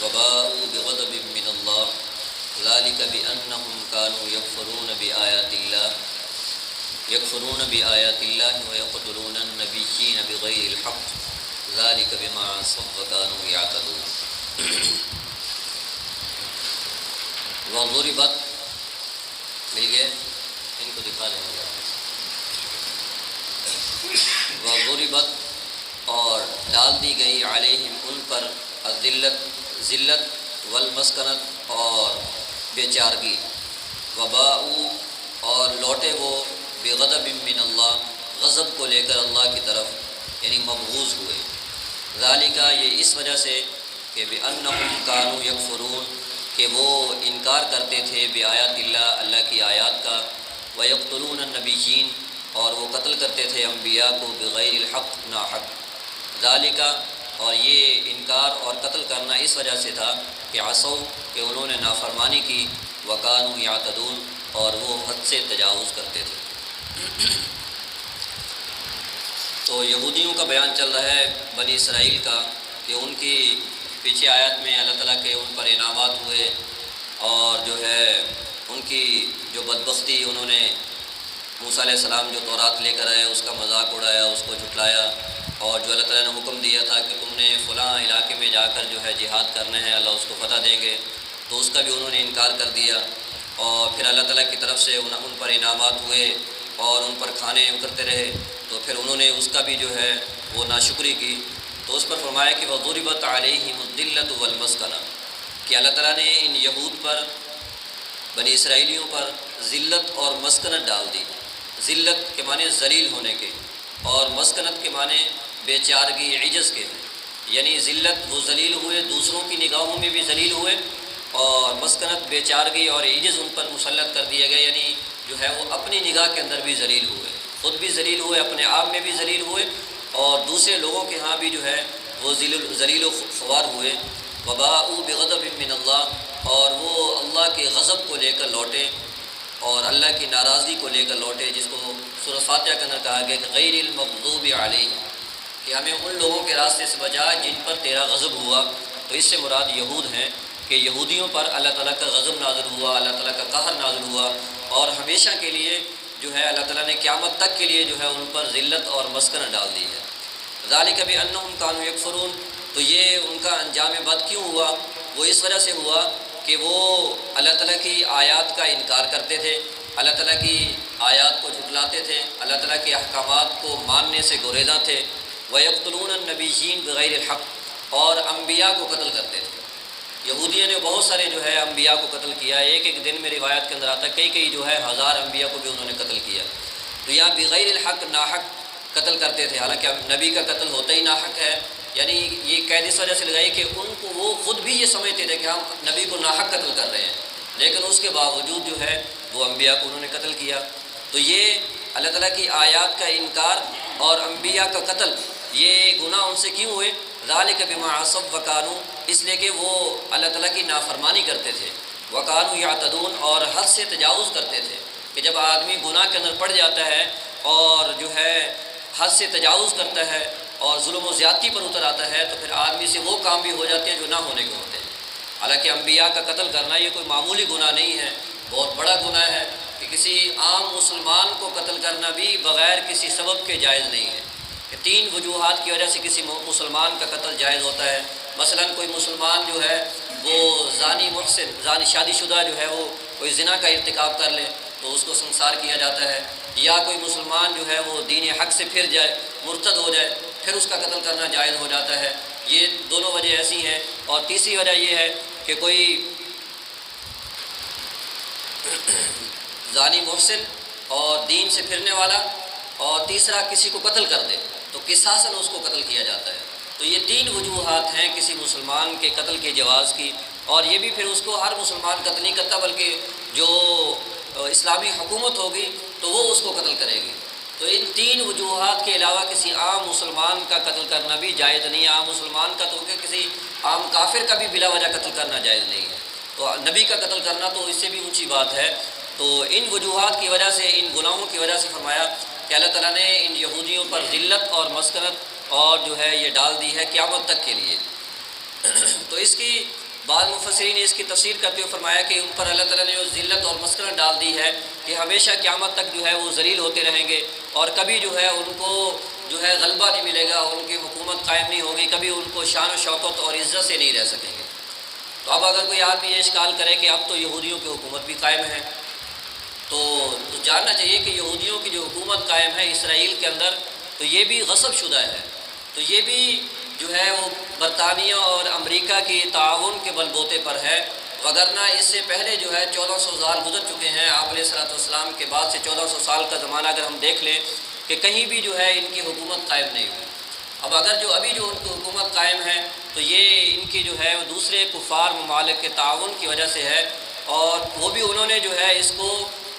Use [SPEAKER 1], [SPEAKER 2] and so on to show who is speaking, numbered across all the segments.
[SPEAKER 1] وباءوا بغضب من الله ذلك بأنهم كانوا يكفرون بآيات الله ويقتلون النبيين بغير الحق ذلك بما عصوا وكانوا يعتدون. وضربت مل گئے ان کو دکھا دیں گے. وضربت اور ڈال دی گئی علیہم ان پر ذلت والمسکنت اور بے چارگی. وباءوا اور لوٹے وہ بغضب من اللہ غضب کو لے کر اللہ کی طرف یعنی مبغوض ہوئے. ذالک یہ اس وجہ سے کہ بأنہم کانوا یکفرون کہ وہ انکار کرتے تھے بآیات اللہ اللہ کی آیات کا. ویقتلون النبیین اور وہ قتل کرتے تھے انبیاء کو بغیر الحق ناحق. ذالک اور یہ انکار اور قتل کرنا اس وجہ سے تھا کہ عصوا کہ انہوں نے نافرمانی کی. وکانوا یعتدون اور وہ حد سے تجاوز کرتے تھے. تو یہودیوں کا بیان چل رہا ہے بنی اسرائیل کا کہ ان کی پیچھے آیت میں اللہ تعالیٰ کے ان پر انعامات ہوئے اور جو ہے ان کی جو بدبختی انہوں نے موسیٰ علیہ السلام جو تورات لے کر آئے اس کا مذاق اڑایا اس کو جھٹلایا اور جو اللہ تعالیٰ نے حکم دیا تھا کہ تم نے فلاں علاقے میں جا کر جو ہے جہاد کرنا ہے اللہ اس کو فتح دیں گے تو اس کا بھی انہوں نے انکار کر دیا. اور پھر اللہ تعالیٰ کی طرف سے ان پر انعامات ہوئے اور ان پر کھانے اترتے رہے تو پھر انہوں نے اس کا بھی جو ہے وہ ناشکری کی. تو اس پر فرمایا کہ وضربت علیہم الذلۃ والمسکنہ کہ اللہ تعالیٰ نے ان یہود پر بنی اسرائیلیوں پر ذلت اور مسکنت ڈال دی. ذلت کے معنی ذلیل ہونے کے اور مسکنت کے معنی بے چارگی عجز کے ہیں. یعنی ذلت وہ ذلیل ہوئے دوسروں کی نگاہوں میں بھی ذلیل ہوئے اور مسکنت بے چارگی اور عجز ان پر مسلط کر دیا گیا. یعنی جو ہے وہ اپنی نگاہ کے اندر بھی ذلیل ہوئے خود بھی ذلیل ہوئے اپنے آپ میں بھی ذلیل ہوئے اور دوسرے لوگوں کے ہاں بھی جو ہے وہ ذلیل و خوار ہوئے. وباءوا بغضب من اللہ اور وہ اللہ کے غضب کو لے کر لوٹے اور اللہ کی ناراضگی کو لے کر لوٹے جس کو سورۃ فاتحہ کے اندر کہا گیا کہ غیر المغضوب علیہم کہ ہمیں ان لوگوں کے راستے سے بچا جن پر تیرا غضب ہوا. تو اس سے مراد یہود ہیں کہ یہودیوں پر اللہ تعالیٰ کا غضب نازل ہوا اللہ تعالیٰ کا قہر نازل ہوا اور ہمیشہ کے لیے جو ہے اللہ تعالیٰ نے قیامت تک کے لیے جو ہے ان پر ذلت اور مسکنت ڈال دی ہے. ذالک بأنہم کانوا یکفرون تو یہ ان کا انجام بد کیوں ہوا؟ وہ اس وجہ سے ہوا کہ وہ اللہ تعالیٰ کی آیات کا انکار کرتے تھے اللہ تعالیٰ کی آیات کو جھٹلاتے تھے اللہ تعالیٰ کے احکامات کو ماننے سے گریزاں تھے. وَيَقْتُلُونَ النَّبِيِّينَ بِغَيْرِ الْحَقِّ اور انبیاء کو قتل کرتے تھے. یہودیوں نے بہت سارے جو ہے انبیاء کو قتل کیا. ایک دن میں روایت کے اندر آتا ہے کئی جو ہے 1000 انبیاء کو بھی انہوں نے قتل کیا. تو یہاں بغیر الحق ناحق قتل کرتے تھے حالانکہ نبی کا قتل ہوتا ہی ناحق ہے. یعنی یہ قید اس وجہ سے لگائی کہ ان کو وہ خود بھی یہ سمجھتے تھے کہ ہم نبی کو ناحق قتل کر رہے ہیں لیکن اس کے باوجود جو ہے وہ انبیاء کو انہوں نے قتل کیا. تو یہ اللہ تعالیٰ کی آیات کا انکار اور انبیاء کا قتل یہ گناہ ان سے کیوں ہوئے؟ ذالک بما عصوا وکانوا اس لیے کہ وہ اللہ تعالیٰ کی نافرمانی کرتے تھے. وکانوا یعتدون اور حد سے تجاوز کرتے تھے کہ جب آدمی گناہ کے اندر پڑ جاتا ہے اور جو ہے حد سے تجاوز کرتا ہے اور ظلم و زیادتی پر اتر آتا ہے تو پھر آدمی سے وہ کام بھی ہو جاتے ہیں جو نہ ہونے کے ہوتے ہیں. حالانکہ انبیاء کا قتل کرنا یہ کوئی معمولی گناہ نہیں ہے بہت بڑا گناہ ہے کہ کسی عام مسلمان کو قتل کرنا بھی بغیر کسی سبب کے جائز نہیں ہے. کہ 3 وجوہات کی وجہ سے کسی مسلمان کا قتل جائز ہوتا ہے. مثلا کوئی مسلمان جو ہے وہ زانی محسن شادی شدہ جو ہے وہ کوئی زنا کا ارتکاب کر لے تو اس کو سنسار کیا جاتا ہے. یا کوئی مسلمان جو ہے وہ دین حق سے پھر جائے مرتد ہو جائے پھر اس کا قتل کرنا جائز ہو جاتا ہے. یہ دونوں وجہ ایسی ہیں. اور تیسری وجہ یہ ہے کہ کوئی زانی محسن اور دین سے پھرنے والا اور تیسرا کسی کو قتل کر دے تو قصاصاً اس کو قتل کیا جاتا ہے. تو یہ 3 وجوہات ہیں کسی مسلمان کے قتل کے جواز کی. اور یہ بھی پھر اس کو ہر مسلمان قتل نہیں کرتا بلکہ جو اسلامی حکومت ہوگی تو وہ اس کو قتل کرے گی. تو ان 3 وجوہات کے علاوہ کسی عام مسلمان کا قتل کرنا بھی جائز نہیں ہے. عام مسلمان کا تو کسی عام کافر کا بھی بلا وجہ قتل کرنا جائز نہیں ہے. تو نبی کا قتل کرنا تو اس سے بھی اونچی بات ہے. تو ان وجوہات کی وجہ سے ان گناہوں کی وجہ سے فرمایا کہ اللہ تعالیٰ نے ان یہودیوں پر ذلت اور مسکنت اور جو ہے یہ ڈال دی ہے قیامت تک کے لیے. تو اس کی بعض مفسرین نے اس کی تفسیر کرتے ہوئے فرمایا کہ ان پر اللہ تعالیٰ نے جو ذلت اور مسکنت ڈال دی ہے کہ ہمیشہ قیامت تک جو ہے وہ ذلیل ہوتے رہیں گے، اور کبھی جو ہے ان کو جو ہے غلبہ نہیں ملے گا، ان کی حکومت قائم نہیں ہوگی، کبھی ان کو شان و شوکت اور عزت سے نہیں رہ سکیں گے۔ تو اب اگر کوئی آدمی یہ اشکال کرے کہ اب تو یہودیوں کی حکومت بھی قائم ہے، تو جاننا چاہیے کہ یہودیوں کی جو حکومت قائم ہے اسرائیل کے اندر، تو یہ بھی غصب شدہ ہے، تو یہ بھی جو ہے وہ برطانیہ اور امریکہ کی تعاون کے بل بوتے پر ہے، وگرنہ اس سے پہلے جو ہے 1400 سال گزر چکے ہیں آپ علیہ الصلوۃ والسلام کے بعد سے 1400 سال کا زمانہ اگر ہم دیکھ لیں کہ کہیں بھی جو ہے ان کی حکومت قائم نہیں ہوئی۔ اب اگر جو ابھی جو ان کی حکومت قائم ہے تو یہ ان کی جو ہے وہ دوسرے کفار ممالک کے تعاون کی وجہ سے ہے، اور وہ بھی انہوں نے جو ہے اس کو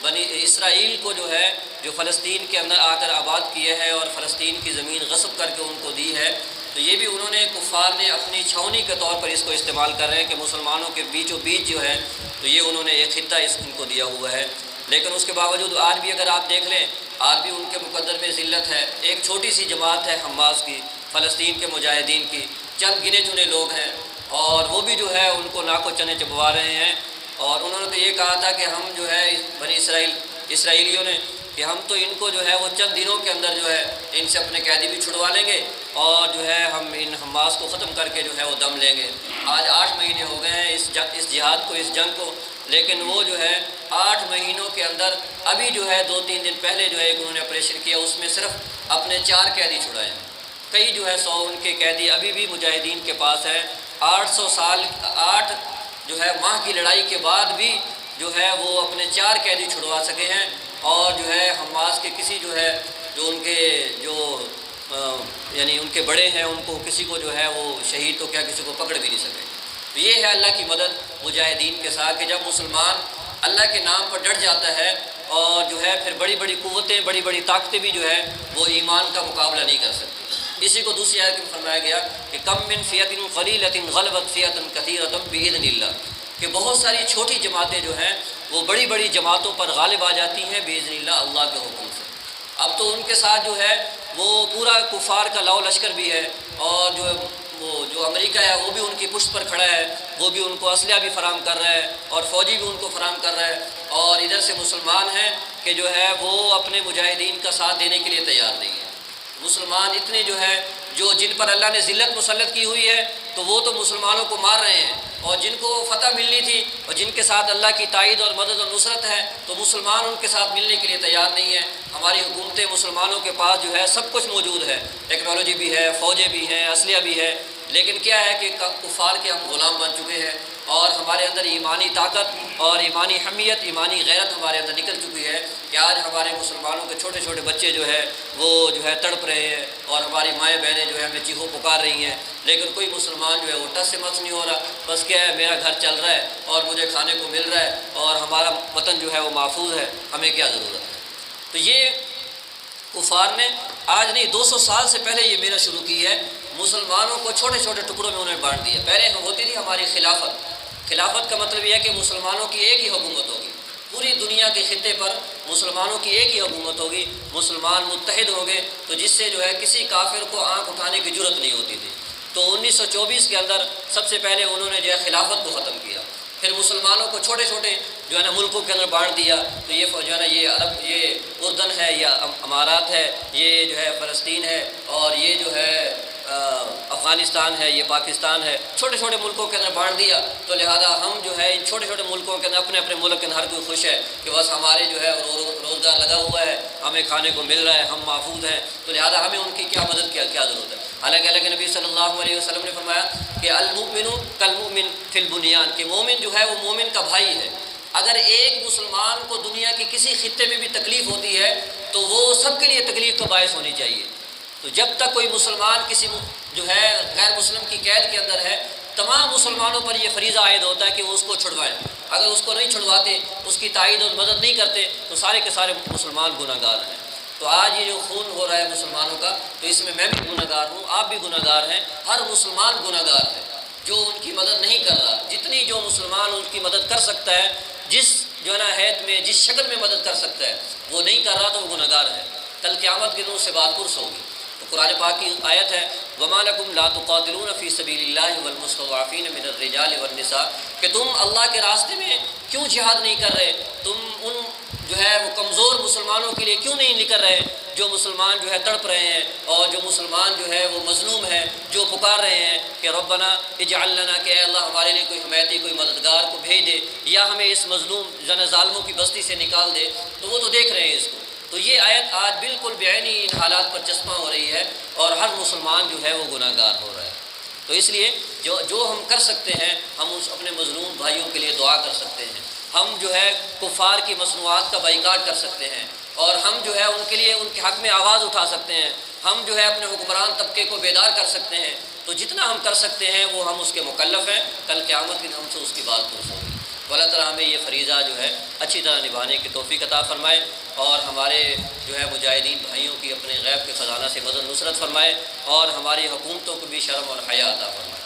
[SPEAKER 1] بنی اسرائیل کو جو ہے جو فلسطین کے اندر آ کر آباد کیے ہے اور فلسطین کی زمین غصب کر کے ان کو دی ہے، تو یہ بھی انہوں نے کفار نے اپنی چھاؤنی کے طور پر اس کو استعمال کر رہے ہیں کہ مسلمانوں کے بیچوں بیچ جو ہے تو یہ انہوں نے ایک خطہ ان کو دیا ہوا ہے۔ لیکن اس کے باوجود آج بھی اگر آپ دیکھ لیں، آج بھی ان کے مقدر میں ذلت ہے۔ ایک چھوٹی سی جماعت ہے حماس کی، فلسطین کے مجاہدین کی، چند گنے چنے لوگ ہیں، اور وہ بھی جو ہے ان کو ناک و چنے چبوا رہے ہیں، اور انہوں نے تو یہ کہا تھا کہ ہم جو ہے بنی اسرائیلیوں نے کہ ہم تو ان کو جو ہے وہ چند دنوں کے اندر جو ہے ان سے اپنے قیدی بھی چھڑوا لیں گے، اور جو ہے ہم ان حماس کو ختم کر کے جو ہے وہ دم لیں گے۔ آج 8 مہینے ہو گئے ہیں اس جہاد کو، اس جنگ کو، لیکن وہ جو ہے 8 مہینوں کے اندر ابھی جو ہے 2-3 دن پہلے جو ہے انہوں نے آپریشن کیا، اس میں صرف اپنے 4 قیدی چھڑائے ہیں۔ کئی جو ہے 100 ان کے قیدی ابھی بھی مجاہدین کے پاس ہیں۔ 8 جو ہے ماہ کی لڑائی کے بعد بھی جو ہے وہ اپنے 4 قیدی چھڑوا سکے ہیں، اور جو ہے حماس کے کسی جو ہے جو ان کے یعنی ان کے بڑے ہیں ان کو کسی کو جو ہے وہ شہید تو کیا کسی کو پکڑ بھی نہیں سکے۔ تو یہ ہے اللہ کی مدد مجاہدین کے ساتھ کہ جب مسلمان اللہ کے نام پر ڈٹ جاتا ہے، اور جو ہے پھر بڑی بڑی قوتیں، بڑی بڑی طاقتیں بھی جو ہے وہ ایمان کا مقابلہ نہیں کر سکتی۔ اسی کو دوسری آیت میں فرمایا گیا کہ کم من فیۃ قلیلۃ غلبت فیۃ کثیرۃ بإذن اللہ، کہ بہت ساری چھوٹی جماعتیں جو ہیں وہ بڑی بڑی جماعتوں پر غالب آ جاتی ہیں بإذن اللہ، اللہ کے حکم سے۔ اب تو ان کے ساتھ جو ہے وہ پورا کفار کا لاؤ لشکر بھی ہے، اور جو امریکہ ہے وہ بھی ان کی پشت پر کھڑا ہے، وہ بھی ان کو اسلحہ بھی فراہم کر رہا ہے، اور فوجی بھی ان کو فراہم کر رہا ہے، اور ادھر سے مسلمان ہیں کہ جو ہے وہ اپنے مجاہدین کا ساتھ دینے کے لیے تیار نہیں ہے۔ مسلمان اتنے جو ہے جن پر اللہ نے ذلت مسلط کی ہوئی ہے تو وہ تو مسلمانوں کو مار رہے ہیں، اور جن کو فتح ملنی تھی اور جن کے ساتھ اللہ کی تائید اور مدد اور نصرت ہے تو مسلمان ان کے ساتھ ملنے کے لیے تیار نہیں ہے۔ ہماری حکومتیں مسلمانوں کے پاس جو ہے سب کچھ موجود ہے، ٹیکنالوجی بھی ہے، فوجیں بھی ہیں، اسلحہ بھی ہے، لیکن کیا ہے کہ کفار کے ہم غلام بن چکے ہیں، اور ہمارے اندر ایمانی طاقت اور ایمانی حمیت، ایمانی غیرت ہمارے اندر نکل چکی ہے کہ آج ہمارے مسلمانوں کے چھوٹے چھوٹے بچے جو ہے وہ جو ہے تڑپ رہے ہیں، اور ہماری مائیں بہنیں جو ہے ہمیں چیخو پکار رہی ہیں، لیکن کوئی مسلمان جو ہے وہ ٹس سے مس نہیں ہو رہا۔ بس کیا ہے، میرا گھر چل رہا ہے اور مجھے کھانے کو مل رہا ہے، اور ہمارا وطن جو ہے وہ محفوظ ہے، ہمیں کیا ضرورت ہے۔ تو یہ کفار نے آج نہیں 200 سال سے پہلے یہ میرا شروع کی ہے، مسلمانوں کو چھوٹے چھوٹے ٹکڑوں میں انہوں نے بانٹ دیا۔ پہلے ہوتی تھی ہماری خلافت کا مطلب یہ ہے کہ مسلمانوں کی ایک ہی حکومت ہوگی، پوری دنیا کے خطے پر مسلمانوں کی ایک ہی حکومت ہوگی، مسلمان متحد ہوں گے تو جس سے جو ہے کسی کافر کو آنکھ اٹھانے کی جرت نہیں ہوتی تھی۔ تو 1924 کے اندر سب سے پہلے انہوں نے جو ہے خلافت کو ختم کیا، پھر مسلمانوں کو چھوٹے چھوٹے جو ہے نا ملکوں کے اندر بانٹ دیا، تو یہ جو ہے نا یہ عرب، یہ اردن ہے، یا امارات ہے، یہ جو ہے فلسطین ہے، اور یہ جو ہے افغانستان ہے، یہ پاکستان ہے، چھوٹے چھوٹے ملکوں کے اندر بانٹ دیا۔ تو لہذا ہم جو ہے ان چھوٹے چھوٹے ملکوں کے اندر اپنے اپنے ملک کے اندر ہر کوئی خوش ہے کہ بس ہمارے جو ہے روزگار لگا ہوا ہے، ہمیں کھانے کو مل رہا ہے، ہم محفوظ ہیں، تو لہذا ہمیں ان کی کیا مدد کیا ضرورت ہے۔ حالانکہ اللہ کے نبی صلی اللہ علیہ وسلم نے فرمایا کہ المؤمن کالمؤمن فی البنیان، کہ مومن جو ہے وہ مومن کا بھائی ہے۔ اگر ایک مسلمان کو دنیا کی کسی خطے میں بھی تکلیف ہوتی ہے تو وہ سب کے لیے تکلیف کا باعث ہونی چاہیے۔ تو جب تک کوئی مسلمان کسی جو ہے غیر مسلم کی قید کے اندر ہے، تمام مسلمانوں پر یہ فریضہ عائد ہوتا ہے کہ وہ اس کو چھڑوائیں۔ اگر اس کو نہیں چھڑواتے، اس کی تائید اور مدد نہیں کرتے تو سارے کے سارے مسلمان گناہ گار ہیں۔ تو آج یہ جو خون ہو رہا ہے مسلمانوں کا، تو اس میں میں بھی گناہ گار ہوں، آپ بھی گناہ گار ہیں، ہر مسلمان گناہ گار ہے جو ان کی مدد نہیں کر رہا۔ جتنی جو مسلمان ان کی مدد کر سکتا ہے، جس جو ہے نا حیث میں، جس شکل میں مدد کر سکتا ہے، وہ نہیں کر رہا تو وہ گناہ گار ہے۔ کل قیامت کے دن اس سے بات پرس ہوگی۔ تو قرآن پاک کی آیت ہے وَمَا لَكُمْ لَا تُقَاتِلُونَ فِي سَبِيلِ اللَّهِ وَالْمُسْتَضْعَفِينَ مِنَ الرِّجَالِ وَالنِّسَاءِ کہ تم اللہ کے راستے میں کیوں جہاد نہیں کر رہے، تم ان جو ہے وہ کمزور مسلمانوں کے لیے کیوں نہیں نکل رہے، جو مسلمان جو ہے تڑپ رہے ہیں اور جو مسلمان جو ہے وہ مظلوم ہے، جو پکار رہے ہیں کہ ربنا اجعل لنا، کہ اے اللہ ہمارے لیے کوئی حمایتی، کوئی مددگار کو بھیج دے یا ہمیں اس مظلوم ظالموں کی بستی سے نکال دے، تو وہ تو دیکھ رہے ہیں اس کو۔ تو یہ آیت آج بالکل بعینی ان حالات پر چشمہ ہو رہی ہے اور ہر مسلمان جو ہے وہ گناہ گار ہو رہا ہے۔ تو اس لیے جو ہم کر سکتے ہیں، ہم اس اپنے مظلوم بھائیوں کے لیے دعا کر سکتے ہیں، ہم جو ہے کفار کی مصنوعات کا بائیکاٹ کر سکتے ہیں اور ہم جو ہے ان کے لیے ان کے حق میں آواز اٹھا سکتے ہیں، ہم جو ہے اپنے حکمران طبقے کو بیدار کر سکتے ہیں۔ تو جتنا ہم کر سکتے ہیں وہ ہم اس کے مکلف ہیں، کل قیامت کے دن ہم سے اس کی بات پوچھ ہوگی۔ اللہ تعالیٰ ہمیں یہ فریضہ جو ہے اچھی طرح نبھانے کی توفیق عطا فرمائے اور ہمارے جو ہے مجاہدین بھائیوں کی اپنے غیب کے خزانہ سے مدد نصرت فرمائے اور ہماری حکومتوں کو بھی شرم اور حیا عطا فرمائے۔